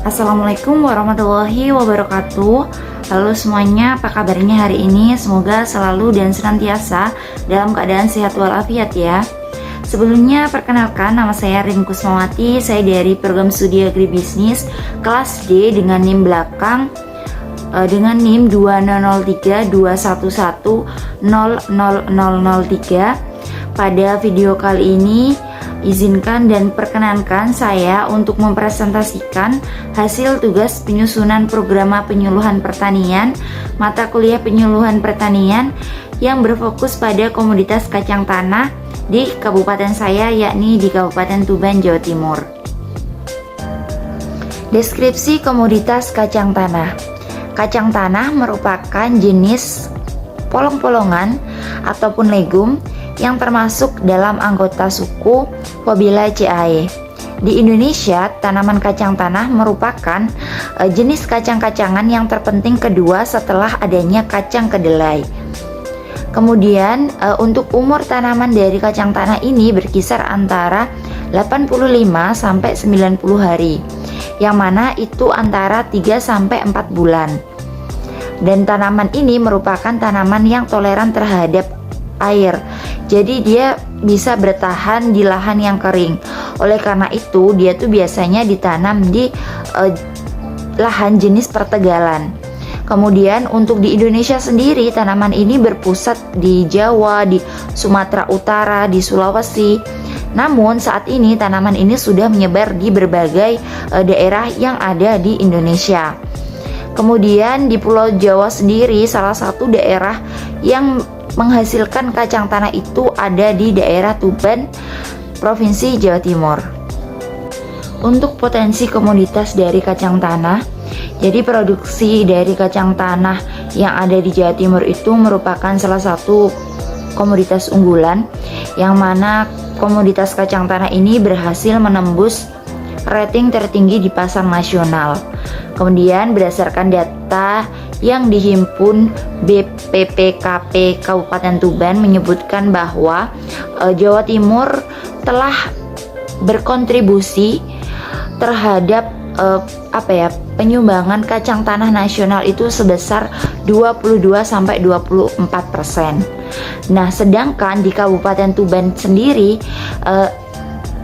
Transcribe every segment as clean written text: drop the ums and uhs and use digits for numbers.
Assalamualaikum warahmatullahi wabarakatuh. Halo semuanya, apa kabarnya hari ini? Semoga selalu dan senantiasa dalam keadaan sehat walafiat ya. Sebelumnya perkenalkan, nama saya Rin Kusmawati. Saya dari program studi agribisnis kelas D dengan NIM belakang dengan NIM 200321100003. Pada video kali ini izinkan dan perkenankan saya untuk mempresentasikan hasil tugas penyusunan program penyuluhan pertanian mata kuliah penyuluhan pertanian yang berfokus pada komoditas kacang tanah di kabupaten saya, yakni di Kabupaten Tuban, Jawa Timur. Deskripsi komoditas kacang tanah. Kacang tanah merupakan jenis polong-polongan ataupun legum yang termasuk dalam anggota suku Fabaceae. Di Indonesia, tanaman kacang tanah merupakan jenis kacang-kacangan yang terpenting kedua setelah adanya kacang kedelai. Kemudian untuk umur tanaman dari kacang tanah ini berkisar antara 85 sampai 90 hari, yang mana itu antara 3 sampai 4 bulan. Dan tanaman ini merupakan tanaman yang toleran terhadap air. Jadi dia bisa bertahan di lahan yang kering. Oleh karena itu, dia tuh biasanya ditanam di lahan jenis pertegalan. Kemudian untuk di Indonesia sendiri, tanaman ini berpusat di Jawa, di Sumatera Utara, di Sulawesi. Namun saat ini tanaman ini sudah menyebar di berbagai daerah yang ada di Indonesia. Kemudian di Pulau Jawa sendiri, salah satu daerah yang menghasilkan kacang tanah itu ada di daerah Tuban, Provinsi Jawa Timur. Untuk potensi komoditas dari kacang tanah, jadi produksi dari kacang tanah yang ada di Jawa Timur itu merupakan salah satu komoditas unggulan, yang mana komoditas kacang tanah ini berhasil menembus rating tertinggi di pasar nasional. Kemudian berdasarkan data yang dihimpun BPPKP Kabupaten Tuban menyebutkan bahwa Jawa Timur telah berkontribusi terhadap penyumbangan kacang tanah nasional itu sebesar 22 sampai 24%. Nah, sedangkan di Kabupaten Tuban sendiri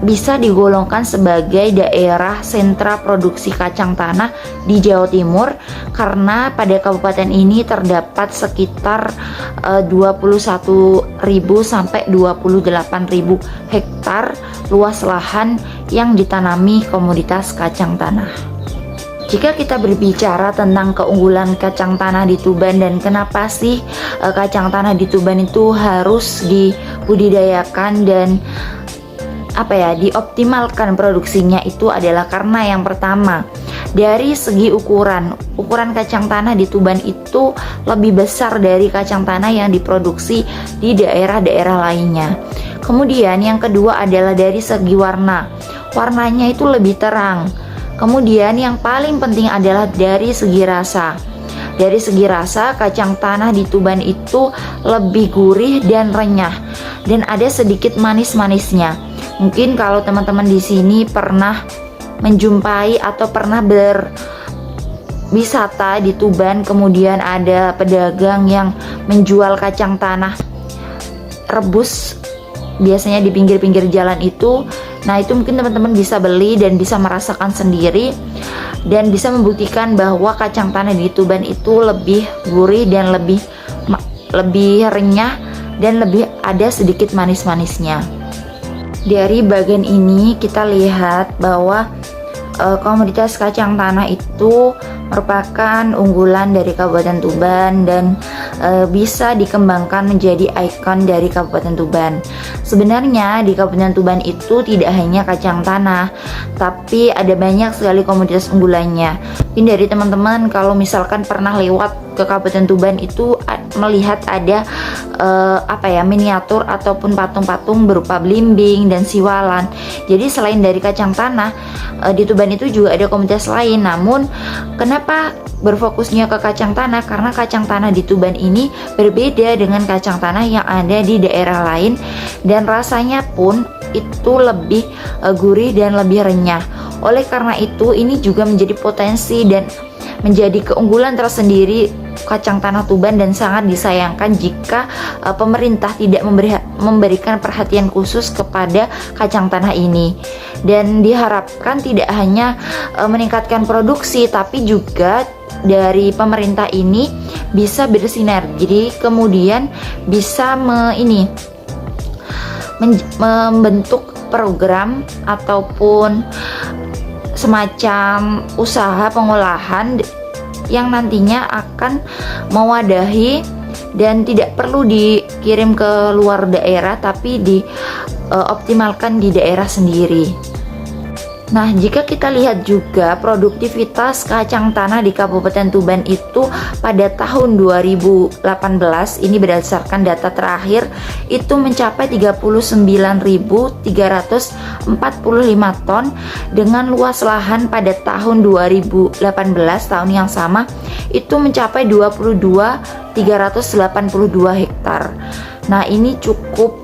bisa digolongkan sebagai daerah sentra produksi kacang tanah di Jawa Timur, karena pada kabupaten ini terdapat sekitar 21.000 sampai 28.000 hektar luas lahan yang ditanami komoditas kacang tanah. Jika kita berbicara tentang keunggulan kacang tanah di Tuban dan kenapa sih kacang tanah di Tuban itu harus dibudidayakan dan dioptimalkan produksinya, itu adalah karena yang pertama, dari segi ukuran kacang tanah di Tuban itu lebih besar dari kacang tanah yang diproduksi di daerah-daerah lainnya. Kemudian yang kedua adalah dari segi warnanya itu lebih terang. Kemudian yang paling penting adalah dari segi rasa. Dari segi rasa, kacang tanah di Tuban itu lebih gurih dan renyah, dan ada sedikit manis-manisnya. Mungkin kalau teman-teman di sini pernah menjumpai atau pernah berwisata di Tuban, kemudian ada pedagang yang menjual kacang tanah rebus, biasanya di pinggir-pinggir jalan itu. Nah, itu mungkin teman-teman bisa beli dan bisa merasakan sendiri dan bisa membuktikan bahwa kacang tanah di Tuban itu lebih gurih dan lebih renyah dan lebih ada sedikit manis-manisnya. Dari bagian ini kita lihat bahwa komoditas kacang tanah itu merupakan unggulan dari Kabupaten Tuban dan bisa dikembangkan menjadi ikon dari Kabupaten Tuban. Sebenarnya di Kabupaten Tuban itu tidak hanya kacang tanah, tapi ada banyak sekali komoditas unggulannya. Mungkin dari teman-teman kalau misalkan pernah lewat ke Kabupaten Tuban itu melihat ada miniatur ataupun patung-patung berupa belimbing dan siwalan. Jadi selain dari kacang tanah, di Tuban itu juga ada komoditas lain. Namun kenapa berfokusnya ke kacang tanah? Karena kacang tanah di Tuban ini berbeda dengan kacang tanah yang ada di daerah lain, dan rasanya pun itu lebih gurih dan lebih renyah. Oleh karena itu, ini juga menjadi potensi dan menjadi keunggulan tersendiri kacang tanah Tuban, dan sangat disayangkan jika pemerintah tidak memberikan perhatian khusus kepada kacang tanah ini. Dan diharapkan tidak hanya meningkatkan produksi, tapi juga dari pemerintah ini bisa bersinergi, kemudian bisa membentuk program ataupun semacam usaha pengolahan yang nantinya akan mewadahi dan tidak perlu dikirim ke luar daerah, tapi dioptimalkan di daerah sendiri. Nah, jika kita lihat juga produktivitas kacang tanah di Kabupaten Tuban itu pada tahun 2018, ini berdasarkan data terakhir, itu mencapai 39.345 ton, dengan luas lahan pada tahun 2018, tahun yang sama, itu mencapai 22.382 hektar. Nah, ini cukup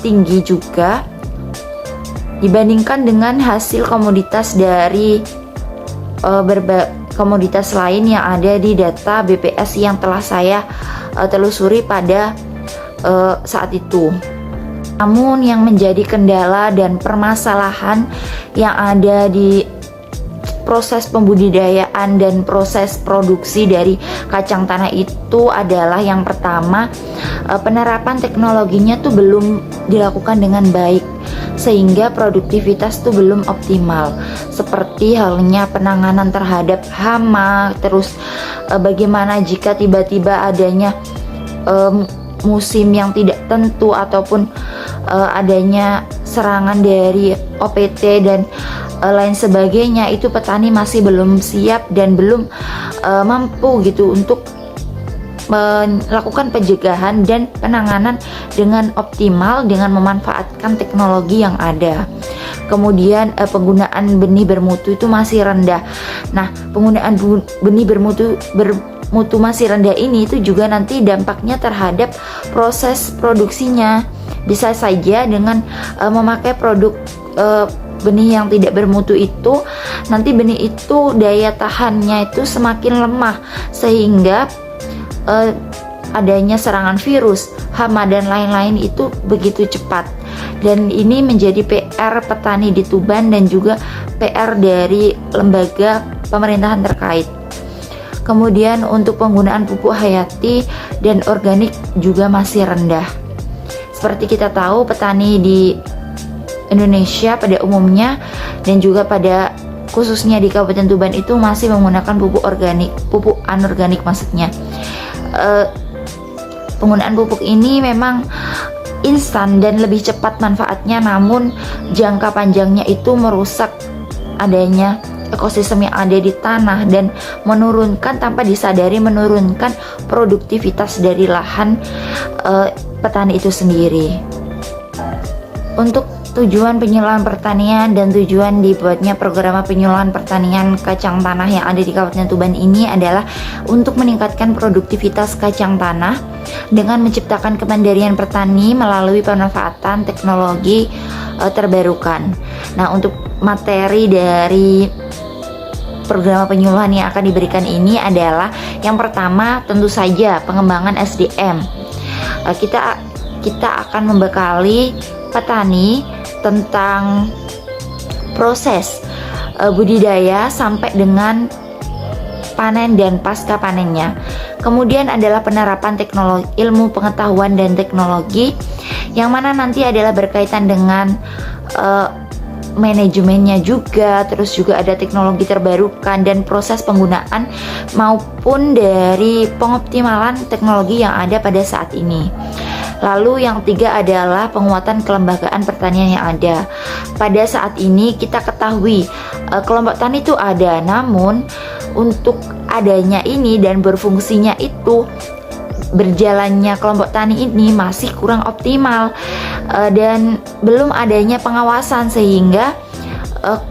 tinggi juga dibandingkan dengan hasil komoditas dari komoditas lain yang ada di data BPS yang telah saya telusuri pada saat itu. Namun yang menjadi kendala dan permasalahan yang ada di proses pembudidayaan dan proses produksi dari kacang tanah itu adalah, yang pertama, penerapan teknologinya tuh belum dilakukan dengan baik, sehingga produktivitas tuh belum optimal. Seperti halnya penanganan terhadap hama, terus bagaimana jika tiba-tiba adanya musim yang tidak tentu ataupun adanya serangan dari OPT dan lain sebagainya, itu petani masih belum siap dan belum mampu gitu untuk melakukan pencegahan dan penanganan dengan optimal dengan memanfaatkan teknologi yang ada. Kemudian penggunaan benih bermutu itu masih rendah. Nah, penggunaan benih bermutu masih rendah ini itu juga nanti dampaknya terhadap proses produksinya. Bisa saja dengan memakai produk benih yang tidak bermutu itu, nanti benih itu daya tahannya itu semakin lemah, sehingga adanya serangan virus, hama dan lain-lain itu begitu cepat. Dan ini menjadi PR petani di Tuban dan juga PR dari lembaga pemerintahan terkait. Kemudian untuk penggunaan pupuk hayati dan organik juga masih rendah. Seperti kita tahu, petani di Indonesia pada umumnya dan juga pada khususnya di Kabupaten Tuban itu masih menggunakan pupuk anorganik maksudnya. Penggunaan pupuk ini memang instan dan lebih cepat manfaatnya, namun jangka panjangnya itu merusak adanya ekosistem yang ada di tanah dan tanpa disadari menurunkan produktivitas dari lahan petani itu sendiri. Untuk tujuan penyuluhan pertanian dan tujuan dibuatnya program penyuluhan pertanian kacang tanah yang ada di Kabupaten Tuban ini adalah untuk meningkatkan produktivitas kacang tanah dengan menciptakan kemandirian petani melalui pemanfaatan teknologi terbarukan. Nah, untuk materi dari program penyuluhan yang akan diberikan ini adalah, yang pertama tentu saja pengembangan SDM. Kita akan membekali petani tentang proses budidaya sampai dengan panen dan pasca panennya. Kemudian adalah penerapan teknologi, ilmu pengetahuan dan teknologi, yang mana nanti adalah berkaitan dengan manajemennya juga, terus juga ada teknologi terbarukan dan proses penggunaan maupun dari pengoptimalan teknologi yang ada pada saat ini. Lalu yang ketiga adalah penguatan kelembagaan pertanian yang ada. Pada saat ini kita ketahui kelompok tani itu ada, namun untuk adanya ini dan berfungsinya itu, berjalannya kelompok tani ini masih kurang optimal dan belum adanya pengawasan, sehingga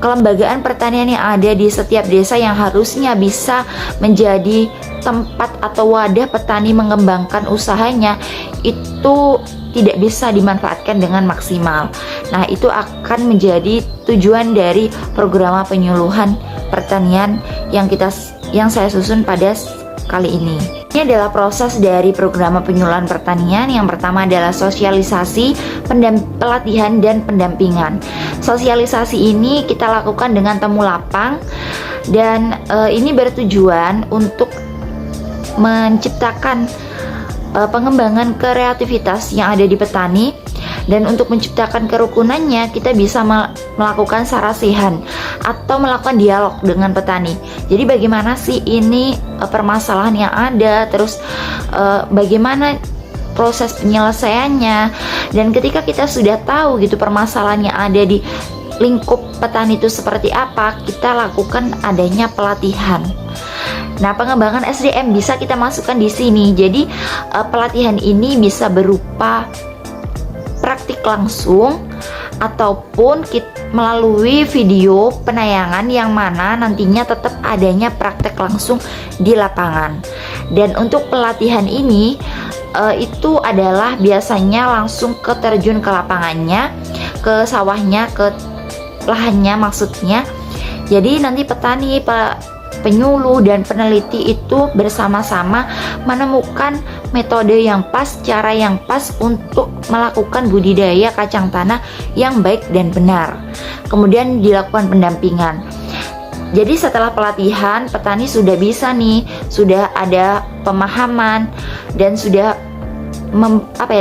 kelembagaan pertanian yang ada di setiap desa yang harusnya bisa menjadi tempat atau wadah petani mengembangkan usahanya itu tidak bisa dimanfaatkan dengan maksimal. Nah, itu akan menjadi tujuan dari program penyuluhan pertanian yang saya susun pada kali ini. Ini adalah proses dari program penyuluhan pertanian. Yang pertama adalah sosialisasi, pelatihan, dan pendampingan. Sosialisasi ini kita lakukan dengan temu lapang, dan ini bertujuan untuk menciptakan pengembangan kreativitas yang ada di petani. Dan untuk menciptakan kerukunannya, kita bisa melakukan sarasihan atau melakukan dialog dengan petani. Jadi bagaimana sih ini permasalahan yang ada, terus bagaimana proses penyelesaiannya. Dan ketika kita sudah tahu gitu permasalahan yang ada di lingkup petani itu seperti apa, kita lakukan adanya pelatihan. Nah, pengembangan SDM bisa kita masukkan di sini. Jadi pelatihan ini bisa berupa praktik langsung ataupun melalui video penayangan yang mana nantinya tetap adanya praktek langsung di lapangan. Dan untuk pelatihan ini itu adalah biasanya langsung terjun ke lapangannya, ke sawahnya, ke lahannya maksudnya. Jadi nanti petani, penyuluh, dan peneliti itu bersama-sama menemukan metode yang pas, cara yang pas untuk melakukan budidaya kacang tanah yang baik dan benar. Kemudian dilakukan pendampingan. Jadi setelah pelatihan, petani sudah bisa nih, sudah ada pemahaman dan sudah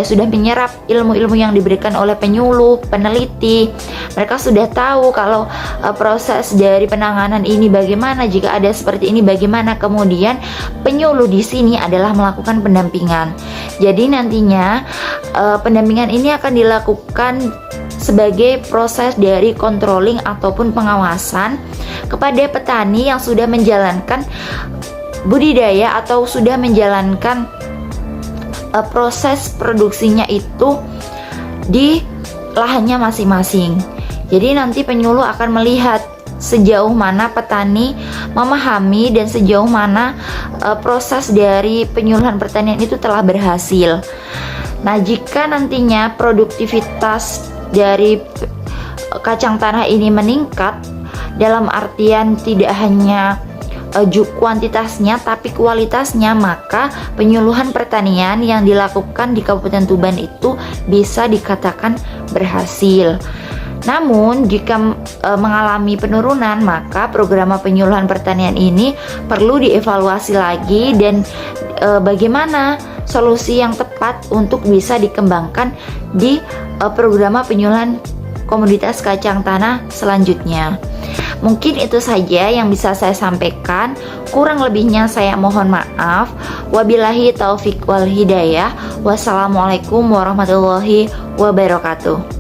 sudah menyerap ilmu-ilmu yang diberikan oleh penyuluh, peneliti. Mereka sudah tahu kalau proses dari penanganan ini bagaimana, jika ada seperti ini bagaimana. Kemudian penyuluh di sini adalah melakukan pendampingan. Jadi nantinya pendampingan ini akan dilakukan sebagai proses dari controlling ataupun pengawasan kepada petani yang sudah menjalankan budidaya atau sudah menjalankan proses produksinya itu di lahannya masing-masing. Jadi nanti penyuluh akan melihat sejauh mana petani memahami dan sejauh mana proses dari penyuluhan pertanian itu telah berhasil. Nah, jika nantinya produktivitas dari kacang tanah ini meningkat, dalam artian tidak hanya kuantitasnya tapi kualitasnya, maka penyuluhan pertanian yang dilakukan di Kabupaten Tuban itu bisa dikatakan berhasil. Namun jika mengalami penurunan, maka program penyuluhan pertanian ini perlu dievaluasi lagi dan bagaimana solusi yang tepat untuk bisa dikembangkan di program penyuluhan komoditas kacang tanah selanjutnya. Mungkin itu saja yang bisa saya sampaikan. Kurang lebihnya saya mohon maaf. Wabillahi taufik wal hidayah. Wassalamualaikum warahmatullahi wabarakatuh.